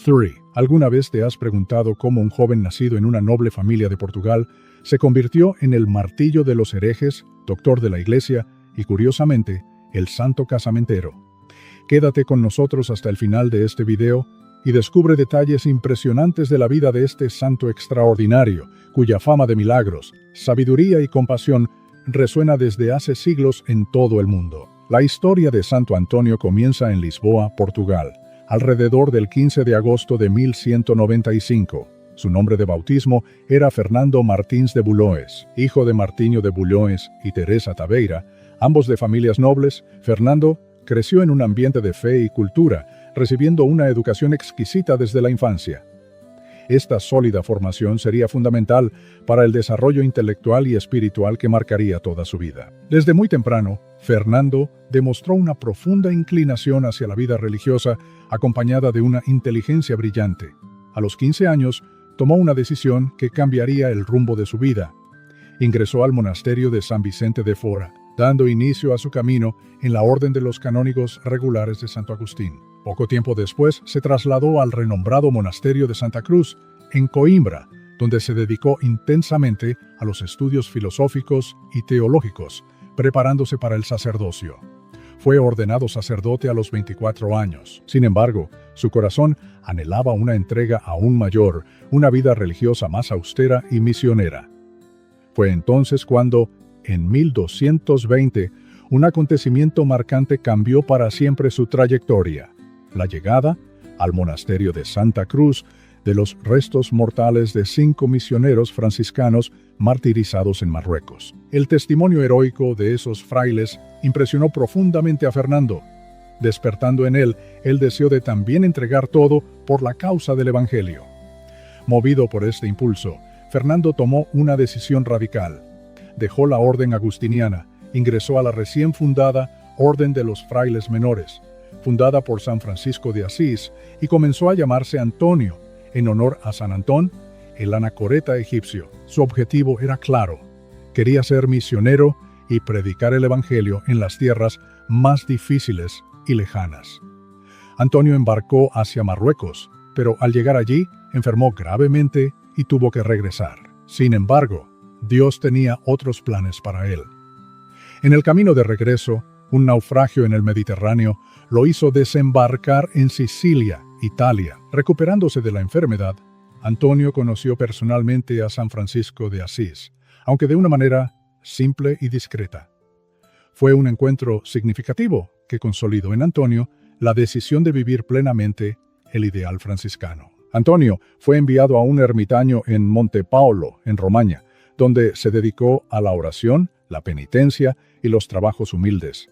3. ¿Alguna vez te has preguntado cómo un joven nacido en una noble familia de Portugal se convirtió en el martillo de los herejes, doctor de la Iglesia y, curiosamente, el santo casamentero? Quédate con nosotros hasta el final de este video y descubre detalles impresionantes de la vida de este santo extraordinario, cuya fama de milagros, sabiduría y compasión resuena desde hace siglos en todo el mundo. La historia de Santo Antonio comienza en Lisboa, Portugal, alrededor del 15 de agosto de 1195. Su nombre de bautismo era Fernando Martins de Bulloes, hijo de Martinho de Bulloes y Teresa Taveira, ambos de familias nobles. Fernando creció en un ambiente de fe y cultura, recibiendo una educación exquisita desde la infancia. Esta sólida formación sería fundamental para el desarrollo intelectual y espiritual que marcaría toda su vida. Desde muy temprano, Fernando demostró una profunda inclinación hacia la vida religiosa, acompañada de una inteligencia brillante. A los 15 años, tomó una decisión que cambiaría el rumbo de su vida. Ingresó al monasterio de San Vicente de Fora, dando inicio a su camino en la Orden de los Canónigos Regulares de Santo Agustín. Poco tiempo después se trasladó al renombrado monasterio de Santa Cruz, en Coimbra, donde se dedicó intensamente a los estudios filosóficos y teológicos, preparándose para el sacerdocio. Fue ordenado sacerdote a los 24 años. Sin embargo, su corazón anhelaba una entrega aún mayor, una vida religiosa más austera y misionera. Fue entonces cuando, en 1220, un acontecimiento marcante cambió para siempre su trayectoria: la llegada al monasterio de Santa Cruz de los restos mortales de 5 misioneros franciscanos martirizados en Marruecos. El testimonio heroico de esos frailes impresionó profundamente a Fernando, despertando en él el deseo de también entregar todo por la causa del Evangelio. Movido por este impulso, Fernando tomó una decisión radical. Dejó la orden agustiniana, ingresó a la recién fundada Orden de los Frailes Menores, fundada por San Francisco de Asís, y comenzó a llamarse Antonio, en honor a San Antón, el anacoreta egipcio. Su objetivo era claro: quería ser misionero y predicar el Evangelio en las tierras más difíciles y lejanas. Antonio embarcó hacia Marruecos, pero al llegar allí enfermó gravemente y tuvo que regresar. Sin embargo, Dios tenía otros planes para él. En el camino de regreso, un naufragio en el Mediterráneo lo hizo desembarcar en Sicilia, Italia. Recuperándose de la enfermedad, Antonio conoció personalmente a San Francisco de Asís, aunque de una manera simple y discreta. Fue un encuentro significativo que consolidó en Antonio la decisión de vivir plenamente el ideal franciscano. Antonio fue enviado a un ermitaño en Monte Paolo, en Romaña, donde se dedicó a la oración, la penitencia y los trabajos humildes.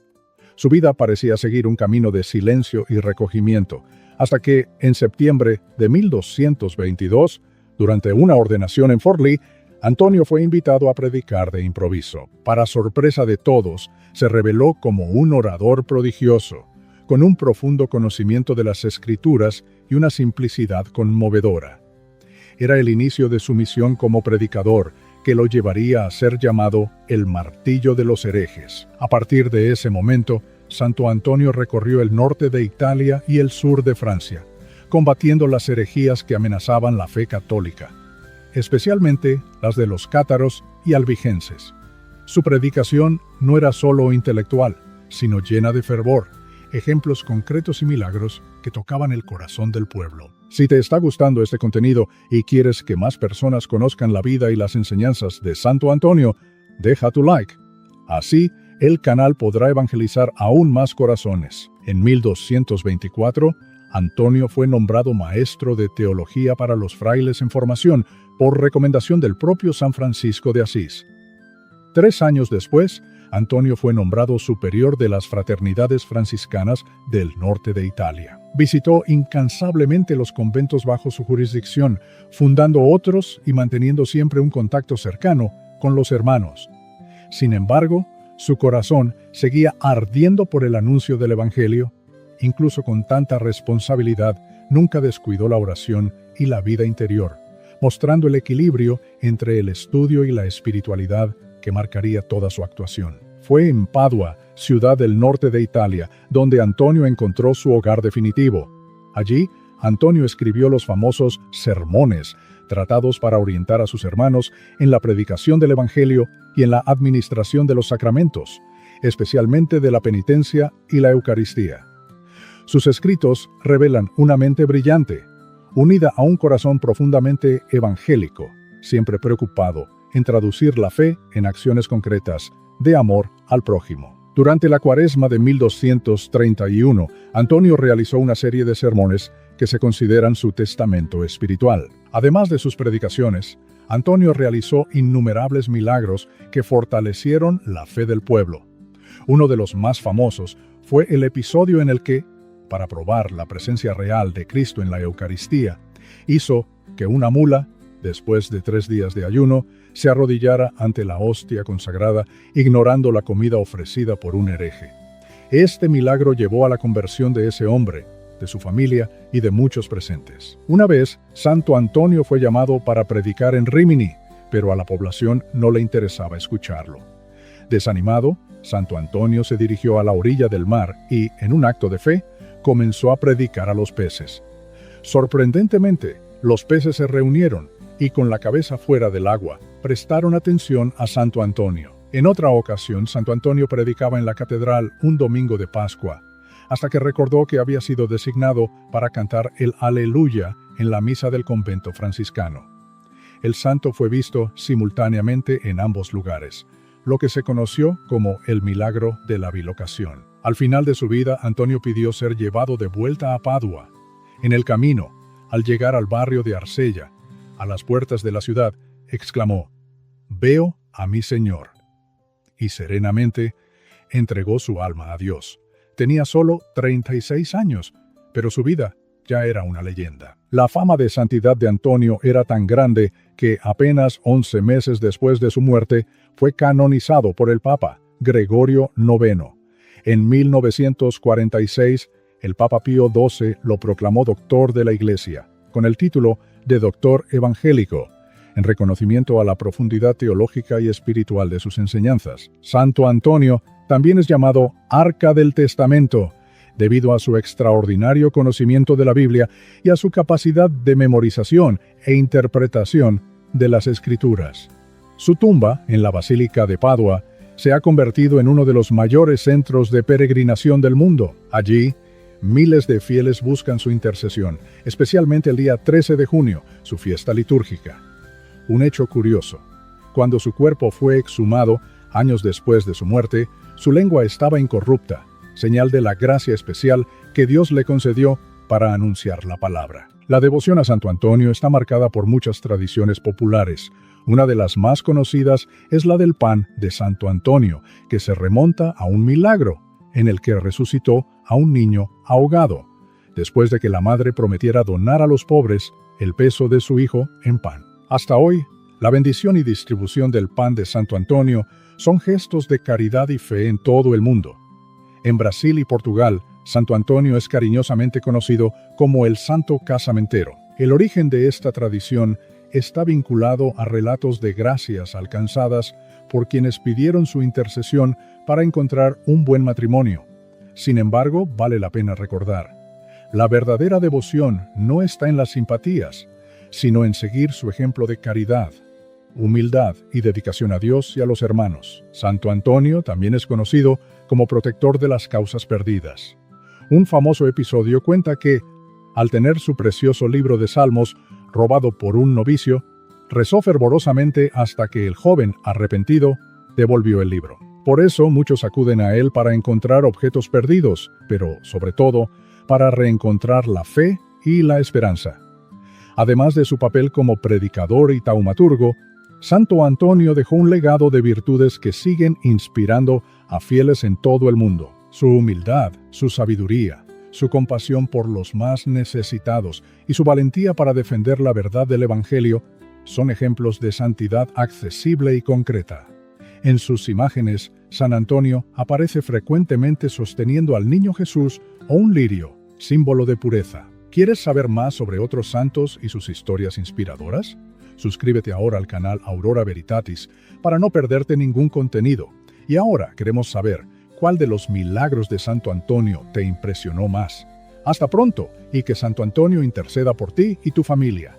Su vida parecía seguir un camino de silencio y recogimiento, hasta que, en septiembre de 1222, durante una ordenación en Forlì, Antonio fue invitado a predicar de improviso. Para sorpresa de todos, se reveló como un orador prodigioso, con un profundo conocimiento de las Escrituras y una simplicidad conmovedora. Era el inicio de su misión como predicador, que lo llevaría a ser llamado el martillo de los herejes. A partir de ese momento, Santo Antonio recorrió el norte de Italia y el sur de Francia, combatiendo las herejías que amenazaban la fe católica, especialmente las de los cátaros y albigenses. Su predicación no era solo intelectual, sino llena de fervor, ejemplos concretos y milagros que tocaban el corazón del pueblo. Si te está gustando este contenido y quieres que más personas conozcan la vida y las enseñanzas de Santo Antonio, deja tu like. Así, el canal podrá evangelizar aún más corazones. En 1224, Antonio fue nombrado maestro de teología para los frailes en formación por recomendación del propio San Francisco de Asís. 3 años después, Antonio fue nombrado superior de las fraternidades franciscanas del norte de Italia. Visitó incansablemente los conventos bajo su jurisdicción, fundando otros y manteniendo siempre un contacto cercano con los hermanos. Sin embargo, su corazón seguía ardiendo por el anuncio del Evangelio. Incluso con tanta responsabilidad, nunca descuidó la oración y la vida interior, mostrando el equilibrio entre el estudio y la espiritualidad que marcaría toda su actuación. Fue en Padua, ciudad del norte de Italia, donde Antonio encontró su hogar definitivo. Allí Antonio escribió los famosos sermones, tratados para orientar a sus hermanos en la predicación del Evangelio y en la administración de los sacramentos, especialmente de la penitencia y la Eucaristía. Sus escritos revelan una mente brillante, unida a un corazón profundamente evangélico, siempre preocupado en traducir la fe en acciones concretas de amor al prójimo. Durante la Cuaresma de 1231, Antonio realizó una serie de sermones que se consideran su testamento espiritual. Además de sus predicaciones, Antonio realizó innumerables milagros que fortalecieron la fe del pueblo. Uno de los más famosos fue el episodio en el que, para probar la presencia real de Cristo en la Eucaristía, hizo que una mula, después de 3 días de ayuno, se arrodillara ante la hostia consagrada, ignorando la comida ofrecida por un hereje. Este milagro llevó a la conversión de ese hombre, de su familia y de muchos presentes. Una vez, Santo Antonio fue llamado para predicar en Rímini, pero a la población no le interesaba escucharlo. Desanimado, Santo Antonio se dirigió a la orilla del mar y, en un acto de fe, comenzó a predicar a los peces. Sorprendentemente, los peces se reunieron y, con la cabeza fuera del agua, prestaron atención a Santo Antonio. En otra ocasión, Santo Antonio predicaba en la catedral un domingo de Pascua, hasta que recordó que había sido designado para cantar el Aleluya en la misa del convento franciscano. El santo fue visto simultáneamente en ambos lugares, lo que se conoció como el milagro de la bilocación. Al final de su vida, Antonio pidió ser llevado de vuelta a Padua. En el camino, al llegar al barrio de Arsella, a las puertas de la ciudad, exclamó: «Veo a mi Señor», y serenamente entregó su alma a Dios. Tenía solo 36 años, pero su vida ya era una leyenda. La fama de santidad de Antonio era tan grande que apenas 11 meses después de su muerte fue canonizado por el Papa Gregorio IX. En 1946, el Papa Pío XII lo proclamó doctor de la Iglesia, con el título de doctor evangélico, en reconocimiento a la profundidad teológica y espiritual de sus enseñanzas. Santo Antonio también es llamado Arca del Testamento, debido a su extraordinario conocimiento de la Biblia y a su capacidad de memorización e interpretación de las Escrituras. Su tumba, en la Basílica de Padua, se ha convertido en uno de los mayores centros de peregrinación del mundo. Allí, miles de fieles buscan su intercesión, especialmente el día 13 de junio, su fiesta litúrgica. Un hecho curioso: cuando su cuerpo fue exhumado, años después de su muerte, su lengua estaba incorrupta, señal de la gracia especial que Dios le concedió para anunciar la palabra. La devoción a Santo Antonio está marcada por muchas tradiciones populares. Una de las más conocidas es la del pan de Santo Antonio, que se remonta a un milagro, en el que resucitó a un niño ahogado, después de que la madre prometiera donar a los pobres el peso de su hijo en pan. Hasta hoy, la bendición y distribución del pan de Santo Antonio son gestos de caridad y fe en todo el mundo. En Brasil y Portugal, Santo Antonio es cariñosamente conocido como el Santo Casamentero. El origen de esta tradición está vinculado a relatos de gracias alcanzadas por quienes pidieron su intercesión para encontrar un buen matrimonio. Sin embargo, vale la pena recordar: la verdadera devoción no está en las simpatías, sino en seguir su ejemplo de caridad, humildad y dedicación a Dios y a los hermanos. Santo Antonio también es conocido como protector de las causas perdidas. Un famoso episodio cuenta que, al tener su precioso libro de Salmos robado por un novicio, rezó fervorosamente hasta que el joven, arrepentido, devolvió el libro. Por eso muchos acuden a él para encontrar objetos perdidos, pero, sobre todo, para reencontrar la fe y la esperanza. Además de su papel como predicador y taumaturgo, Santo Antonio dejó un legado de virtudes que siguen inspirando a fieles en todo el mundo. Su humildad, su sabiduría, su compasión por los más necesitados y su valentía para defender la verdad del Evangelio son ejemplos de santidad accesible y concreta. En sus imágenes, San Antonio aparece frecuentemente sosteniendo al niño Jesús o un lirio, símbolo de pureza. ¿Quieres saber más sobre otros santos y sus historias inspiradoras? Suscríbete ahora al canal Aurora Veritatis para no perderte ningún contenido. Y ahora queremos saber cuál de los milagros de Santo Antonio te impresionó más. Hasta pronto, y que Santo Antonio interceda por ti y tu familia.